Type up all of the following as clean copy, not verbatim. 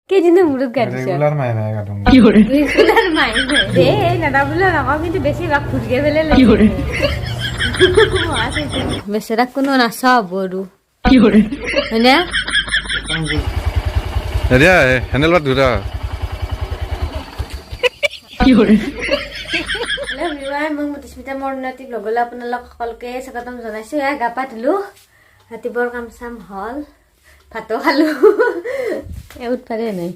কেইদিনৰ মূৰত গা ধুইছ ৰেগুলাৰ মাহে মাহে গা ধুম ৰেগুলাৰ মাই দে নাদাবলৈ নকওঁ কিন্তু বেছিভাগ ফুটকে পেলাই বেচেৰাক কোনো নাচা হ'ব আৰু হয়নে এতিয়া হেণ্ডেল বাদ ধৰা মই মধুস্মিতা মোৰ উন্নতি লগলৈ আপোনালোক সকলোকে স্বাগতম জনাইছো এয়া গা পা ধুলো ৰাতিপুৱাৰ কাম চাম হ'ল ভাতো খালো উঠপাৰে নাই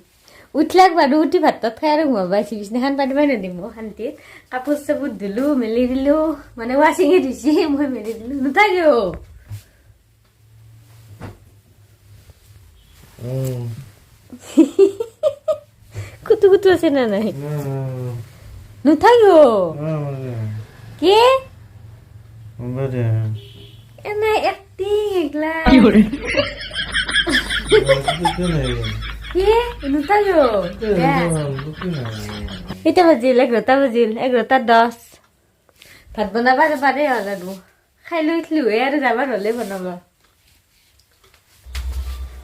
উঠলাক বাৰু উঠি ভাত তাত খাই আৰু ঘুমাবাইছি বিছনাখন পাৰিবই নিদিম মই শান্তিত কাপোৰ চাপোৰ ধুলো মেলি দিলো মানে ৱাশ্বিঙে ধুইছি মই মেলি দিলো নুঠাকিও কুটু কুটু আছে না নাই নুঠাকিও কি এনে এক্টিং এগলা কি নুঠাকিও এটা বাজিল 11টা বাজিল 11:10 ভাত বনাবা পাৰে হ'ল আৰু খাই লৈ উঠলোহে আৰু যাবাৰ হ'লে বনাব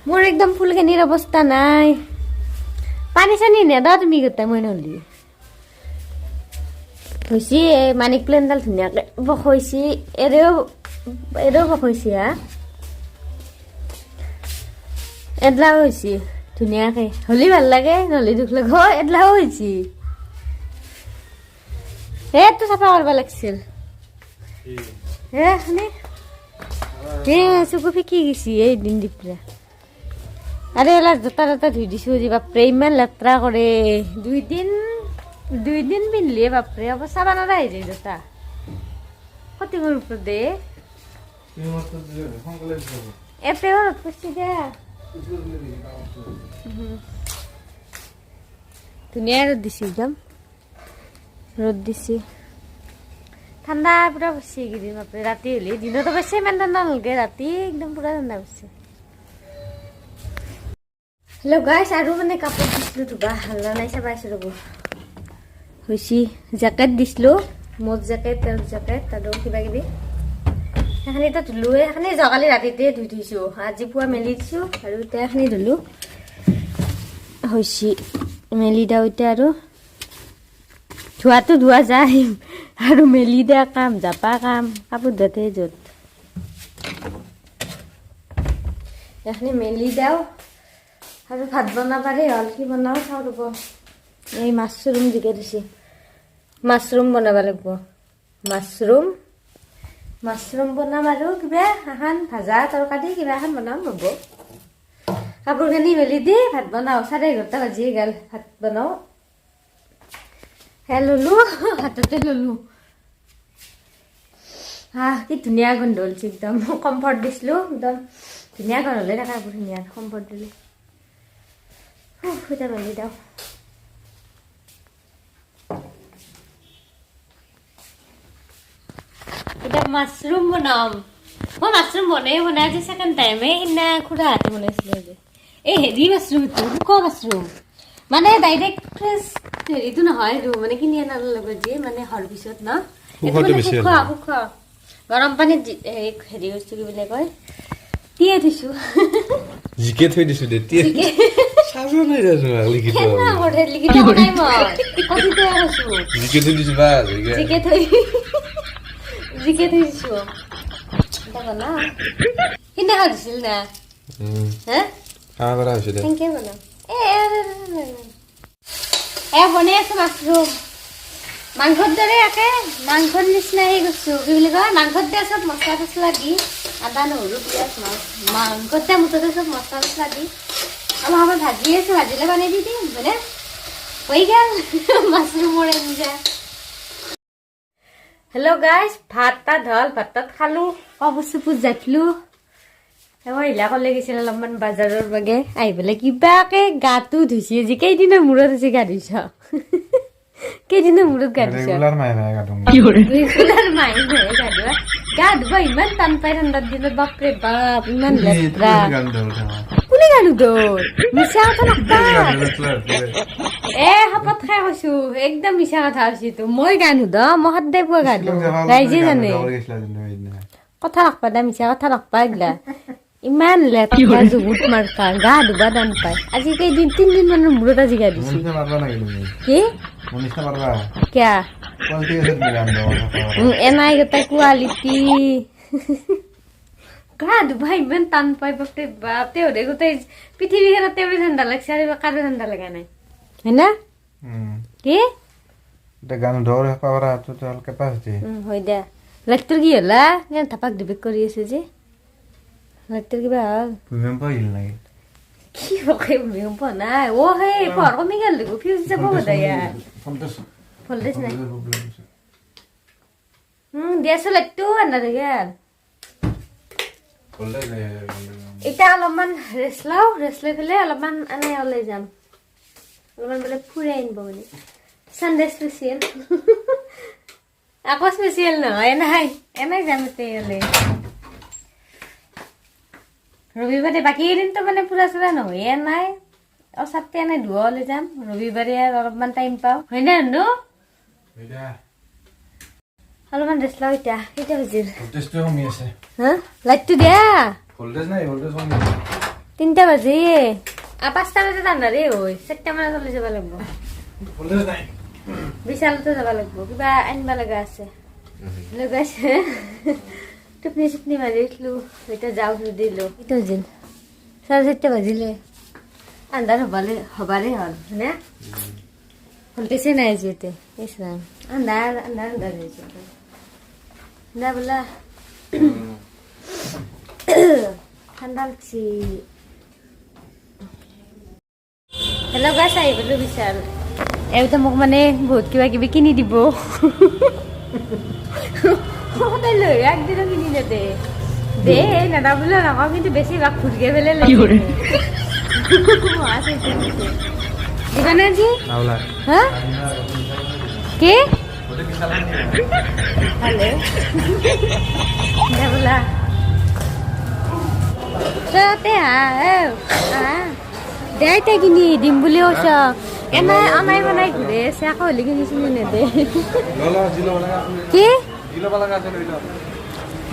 মোৰ একদম ফুলখিনিৰ অৱস্থা নাই পানী চানী নেদা তুমি গোটাই মই নহ'লি হৈছে মানিক প্লেনডাল ধুনীয়াকৈ বখৈছি এৰেও বখৈছি হা এডলাও হৈছে ধুনীয়াকৈ হ'লি ভাল লাগে নহ'লে দুখ লাগ এডলাও হৈছে এইটো চাফা কৰিব লাগিছিল শুনি চকু ফিকি গৈছি এই দিন দিপৰা আৰে এলা জোতা জোতা ধুই দিছোঁ যে বাপৰে ইমান লেতেৰা কৰে দুই দিন পিন্ধিলে বাপৰে হ'ব চাবা নৰা হৈ যায় জোতা ক্ষতি মোৰ ওপৰত দে এপেও ৰ'দ পৰছি দে ধুনীয়া ৰ'দ দিছে একদম ৰ'দ দিছে ঠাণ্ডা পুৰা পৰছি এইকেইদিন বাপৰে ৰাতি হ'লে দিনত অৱশ্যে ইমান ঠাণ্ডা নালাগে ৰাতি একদম পুৰা ঠাণ্ডা পৰছি হেল্ল' গাইছ আৰু মানে কাপোৰ দিছিলোঁ ধুবা হাল্লা নাই চাবাইছোঁ ৰ'ব হৈছে জেকেট দিছিলোঁ মোজ জেকেট তেল জেকেট আৰু কিবা কিবি সেইখিনি এতিয়া ধুলোঁ সেইখিনি যোৱাকালি ৰাতিতে ধুই থৈছোঁ আজি পুৱা মেলি দিছোঁ আৰু এতিয়া সেইখিনি ধুলোঁ হৈছে মেলি দিওঁ এতিয়া আৰু ধোৱাটো ধোৱা যায় আৰু মেলি দিয়া কাম জাপা কাম কাপোৰ ধোৱাতে য'ত সেইখিনি মেলি দিওঁ আৰু ভাত বনাবাৰে হ'ল কি বনাওঁ চাওঁ ৰ'ব এই মাছৰুম জিকাই দিছে মাছৰুম বনাব লাগিব মাছৰুম বনাম আৰু কিবা এখন ভাজা তৰকাৰী কিবা এখন বনাম ৰ'ব কাপোৰখিনি মেলি দি ভাত বনাওঁ 11:30 বাজিয়ে গ'ল ভাত বনাওঁ সেয়া ল'লোঁ হাততে ল'লোঁ কি ধুনীয়া গোন্ধ ওলছে একদম কমফৰ্ট দিছিলোঁ একদম ধুনীয়া গোন্ধ হ'লে থাকে কাপোৰ ধুনীয়া কমফৰ্ট দিলে এতিয়া মেলি দিওঁ এতিয়া মাছৰুম বনাম মই মাছৰুম বনাই আজি ছেকেণ্ড টাইমে সিদিনা খুৰা হাতে বনাইছিলোঁ আজি এই হেৰি মাছৰুমটো শুকান মাছৰুম মানে ডাইৰেক্ট ফ্ৰেছ হেৰিটো নহয় আৰু মানে কিনি আনাৰ লগত যে মানে হোৱাৰ পিছত ন শুকোৱা গৰম পানীত হেৰি কৰিছোঁ কি বুলি কয় তিয়াই থৈছোঁ জিকে থৈ দিছোঁ দে চাজো নাই যাচোন লিখি থৈ কেনা কৰে লিখি থোৱা নাই মই কপি তৈয়াৰ কৰিছোঁ জিকে থৈ দিছোঁ বা জিকে থৈ দিছোঁ এটা বনা সিদিনা খাই দিছিল না হা খাব পৰা হৈছে দে কেনেকৈ বনাম বনাই আছোঁ মাছৰুম মাংসৰ দৰে একে মাংসৰ নিচিনা হেৰি কৰিছোঁ কি বুলি কয় মাংসত দিয়া চব মছলা চছলা দি আদা নহৰু পিঁয়াজ মাংসত দিয়া মুঠতে চব মছলা চছলা দি আমাৰ ভাজি আছোঁ ভাজিলে বনাই দি দিম হয়নে হৈ গ'ল মাছৰুমৰ আঞ্জা হেল্ল' গাইজ ভাত তাত হ'ল ভাত তাত খালোঁ কাপোৰ চাপোৰ জাপিলোঁ মহিলা ক'লে গৈছিল অলপমান বাজাৰৰ বাগে আহি পেলাই কিবাকে গাটো ধুইছে আজি কেইদিনৰ মূৰত আজি গা ধুইছ কেইদিনৰ মূৰত গা ধুইছ ৰেগুলাৰ মাহে মাহে গা ধুম গা ধুবা ইমান টান পাই ঠাণ্ডাৰ দিনত বাপৰে বাপ ইমান লেতেৰা কোনে গা ধুদৰ মিছা কথা নকবা শপত খাই কৈছো একদম মিছা কথা হৈছে তো মই গা নুধ মই সদায় পুৱা গা ধু ৰাইজে জানে কথা নকবা দা মিছা কথা নকবা এইগিলা ইমান লেতেৰা জুগুত মাৰ্কা গা ধুবা টান পায় আজি কেইদিন 3 দিন মানৰ মূৰত আজি গা ধুইছো কি কিয়া এনাই গোটাই কোৱালিটি গা ধুবা ইমান টান পায় বাপৰে বাপ তেওঁৰে গোটেই পৃথিৱীখনত তেওঁৰে ঠাণ্ডা লাগছে আৰু কাৰো ঠাণ্ডা লগা নাই হয় না কি গান ধৰ পাৰা টোটাল কেপাসিটি হয় দে লাইটৰ কি হলা ধাপাক ধুপিক কৰি আছে যে লাইটৰ কিবা হ'ল ভূমিকম্প আহিল নেকি কি হকে ভূমিকম্প নাই ও হে পঢ় কমি গেল দেখো ফিউজ যাব বদায়া ভল্টেজ নাই দিয়াছো লাইটটো আন্ধাৰ হৈ গেল এটা অলপমান ৰেষ্ট লৈ পেলাই অলপমান আনে ওলাই যাম অলপমান বোলে ফুৰাই আনিব মানে সানডে স্পেচিয়েল আকৌ স্পেচিয়েল নহয় এনাই যাম তেলে ৰবিবাৰে বাকী দিনটো মানে পুৰা চুৰা নহয় নাই অচাতে এনে ধুৱলৈ যাম ৰবিবাৰে আৰু অলপমান টাইম পাওঁ হয় না ন অলপমান ৰেষ্ট লওঁ এতিয়া কেইটা বাজিল ভল্টেজটো কমি আছে হা লাইটটো দিয়া ভল্টেজ নাই ভল্টেজ কমি আছে 3টা বাজি 5টা বজাত আন্ধাৰে হয় 4টা মানত চলি যাব লাগিব ভল্টেজ নাই বিশালতো যাব লাগিব কিবা আনিব লগা আছে লগাইছে টোপনি মাৰি উঠলো এতিয়া যাওঁ দিলো এইটো দিন 4:30 বাজিলে আন্ধাৰ হবাৰে হ'ল হয়নে ভল্টেজে নাই যিহেতু ইছৰাম আন্ধাৰ হৈছে না বোলা ঠাণ্ডা লাগছি হেল্ল' গাইছ আহি বোলো বিশাল এইটো মোক মানে বহুত কিবা কিবি কিনি দিব সদায় লৈ একদিনো কিনি নেদে দে নেদা বোলে নকওঁ কিন্তু বেছিভাগ ফুটকে পেলাই লৈ দিবা না আজি হা কি ভালে বোলা ততে দে তাই কিনি দিম বুলি কৈছ এনাই অনাই বনাই ঘূৰে আছে আকৌ হলি কিনি চিনি নেদে কি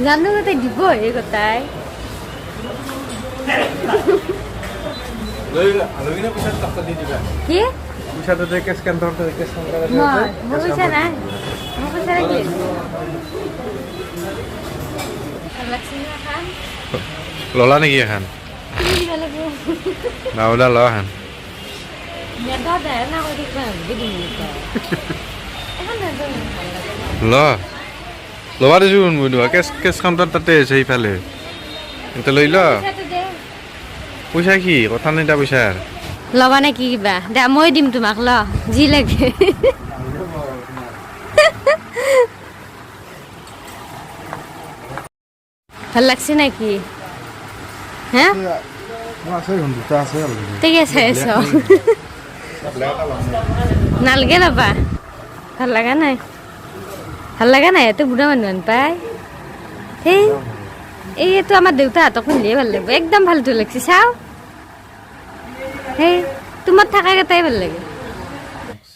জানো গোটাই দিব হে গোটাই কি মোৰ পইচা নাই মোৰ পইচা লাগিল ললা নেকি এখন নাওলা ল এখন লবা দিছো কেছ কাউণ্টাৰ তাতে আছে সেইফালে এতিয়া লৈ ল পইচা কি কথা নাই তাৰ পইচাৰ ল'বা নে কি কিবা দে মই দিম তোমাক ল যি লাগে ভাল লাগছে নেকি হা ঠিক আছে নালগে ল'বা ভাল লগা নাই এইটো বুঢ়া মানুহ পাই সেই এইটো আমাৰ দেউতাহঁতক পিন্ধিলে ভাল লাগিব একদম ভালটো লাগছে চাও সেই তোমাৰ থাকাকেইটাই ভাল লাগে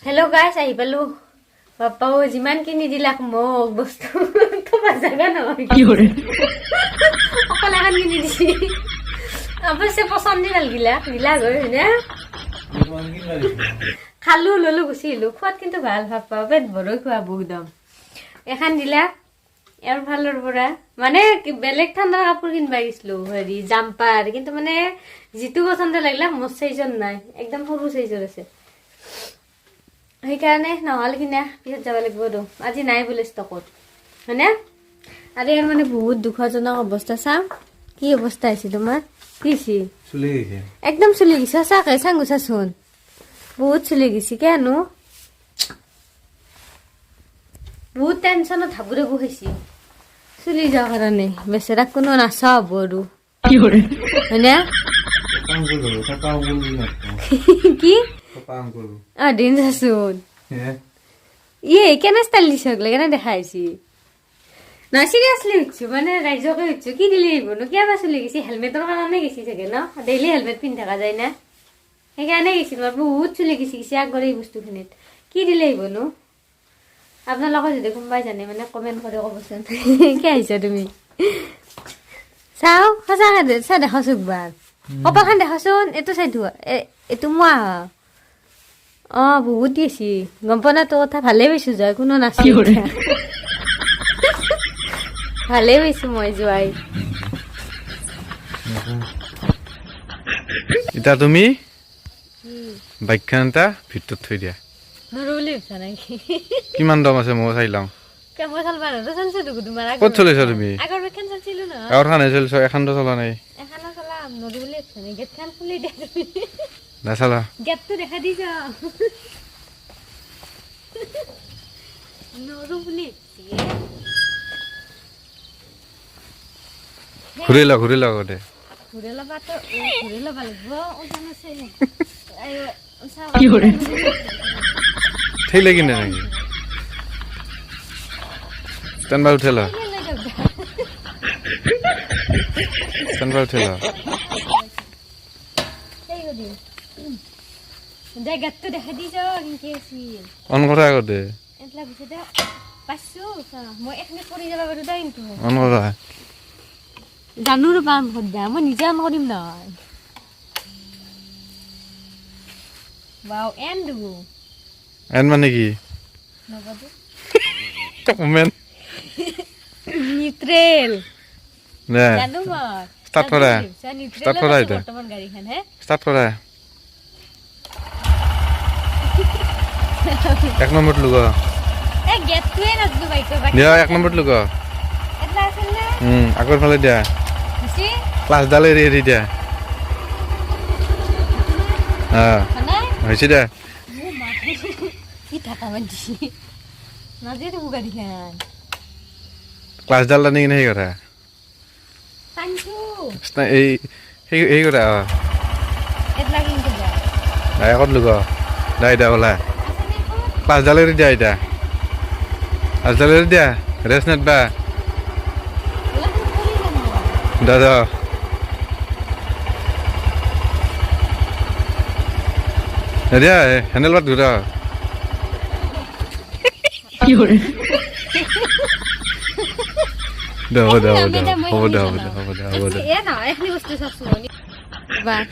হেল্ল' গাইছ আহি পালো বাপাও যিমান কিনি দিলাক মোক বস্তু তোমাৰ জাগা নহয় অকল এখন কিনি দিছি অৱশ্যে পচন্দ নালগিলা দিলা গৈ হয়নে খালো ললো গুচি আহিলো খোৱাত কিন্তু ভাল ভাপা পেট ভৰৈ খোৱা একদম এখন দিলা ইয়াৰ ফালৰ পৰা মানে বেলেগ ঠাণ্ডাৰ কাপোৰ কিনবা গৈছিলো হেৰি জাম্পাৰ কিন্তু মানে যিটো পচন্দ লাগিলা মোৰ চাইজৰ নাই একদম সৰু চাইজৰ আছে সেইকাৰণে নহ'ল কিনা পিছত যাব লাগিব আৰু আজি নাই বোলে ষ্টকত হয়নে আৰু ইয়াৰ মানে বহুত দুখজনক অৱস্থা চাম কি অৱস্থা হৈছে তোমাৰ কিছি একদম চুলি গৈছে চাকে চাংগুচাচোন বহুত চুলি গৈছে কেনো বহুত টেনশ্যনত হাবুৰে বহিছি চুলি যোৱাৰ কাৰণে বেচেৰা কোনো নাচা হ'ব আৰু হয়নে কি দিন চাচোন কেনে ষ্টাইল দিছ কেনে দেখাইছি না চিৰিয়াছলি উঠছো মানে ৰাইজকে উঠছো কি দিলে আহিবনো কিয় চলি গৈছি হেলমেটৰ কাৰণে গেছি চাগে ন ডেইলি হেলমেট পিন্ধি থকা যায় না সেইকাৰণে গেছি তোমাৰ বহুত চলি গেছি আগৰ এই বস্তুখিনিত কি দিলে আহিবনো আপোনালোকৰ যদি কোনোবাই জানে মানে কমেণ্ট কৰি ক'বচোন কি আহিছা তুমি চাওঁ সঁচাকৈ চা দেখাচোন একবাৰ কপালখন দেখাচোন এইটো চাইটো এইটো মই অঁ বহুত দিছি গম পোৱা নাই তোৰ কথা ভালেই পাইছোঁ যোৱাই কোনো নাছিল ভালেই পাইছোঁ মই যোৱাই এতিয়া তুমি বাইকখন এটা ভিতৰত থৈ দিয়া নৰো বুলি ভাবিছা নেকি কিমান দাম আছে মই চাই লওঁ কেমেৰা চালবা নৰো চালছে তো তোমাৰ ক'ত চলিছা তুমি আগৰ বেখন চালছিলো ন আগৰ খানে চলিছ এখনটো চলা নাই এখন চলাম নৰো বুলি ভাবিছা নেকি গেটখন খুলি দিয়া তুমি নাচালা গেটটো দেখা দিছ নৰো বুলি ঘূৰি ল আগতে ঘূৰি ল'বা লাগিব ওজন আছে ঠেলে কিনে নাকি ষ্টেণ্ড বাই উঠেলা ষ্টেণ্ড বাই উঠেলা গেটটো দেখা দিছ কেনেকে আছিল অন কৰা আগতে এতলা পিছতে পাইছো মই এখনি কৰি যাবা পাৰো দা কিন্তু অন কৰা জানো ৰবা সদ্যা মই নিজে অন কৰিম নহয় বাও এণ্ড এন মানে কি নগদ কমেণ্ট নিউট্ৰেল নে জানো মই ষ্টাৰ্ট কৰা ষ্টাৰ্ট কৰা এটা বৰ্তমান গাড়ীখন হে ষ্টাৰ্ট কৰা এক নম্বৰত লগা এ গেটটোৱে নাজনো বাইক দিয়া এক নম্বৰত লগা এতলা আছিল না আগৰ ফালে দিয়া বুজি ক্লাছডাল এৰি দিয়া মানে হৈছে দে কি থাকা মানছি নাজে তো গাড়ীখন ক্লাছডাল টানি কিনে সেই কথা টানছো এই সেই কথা এতলা কিন্তু যা আগত লগা দা এতিয়া ওলা ক্লাছডাল এৰি দিয়া এতিয়া ক্লাছডাল এৰি দিয়া ৰেষ্ট নেদবা দাদা দিয়া হেণ্ডেল বাদ ঘূৰা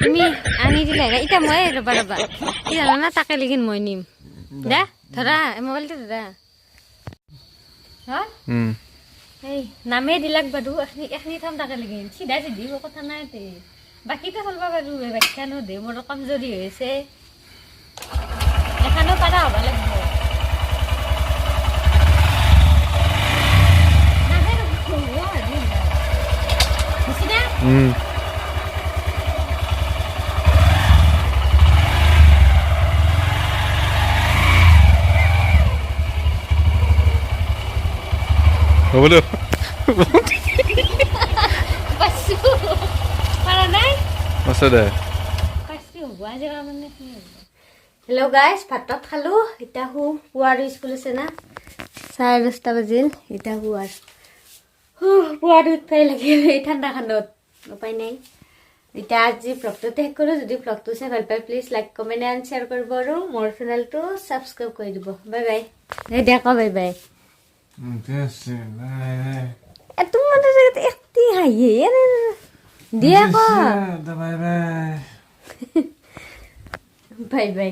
তুমি আনি দিলে এতিয়া মই ৰবা কি জানা না তাকে লিখিন মই নিম দে ধৰা মোবাইলটো ধৰা হা এই নামে দিলাক বাৰু এখনি থম তাকে লিখিন চিধা চিধি কথা নাই তে বাকীটো চলবা পাৰো বাচ্চানো দে মোৰ কমজোৰি হৈছে এখানো পাৰা হ'ব লাগিব হ'ব দে আছে দে হেল্ল' গাইজ ভাত খালোঁ এতিয়া শু পুৱাৰ স্কুল আছে না 10:30 বাজিল এতিয়া শুৱাৰ পুৱাৰ উঠবাই লাগিল এই ঠাণ্ডাখনত উপায় নাই এতিয়া আজি ব্লগটোতে শেষ কৰোঁ যদি ব্লগটো চাই ভাল পায় please like comment and share কৰিব আৰু মোৰ চেনেলটো ছাবস্ক্ৰাইব কৰি দিব বাই বাই দিয়া ক বাই বাই তোমাৰ একটি হাঁহিয়ে দিয়া ক বাই বাই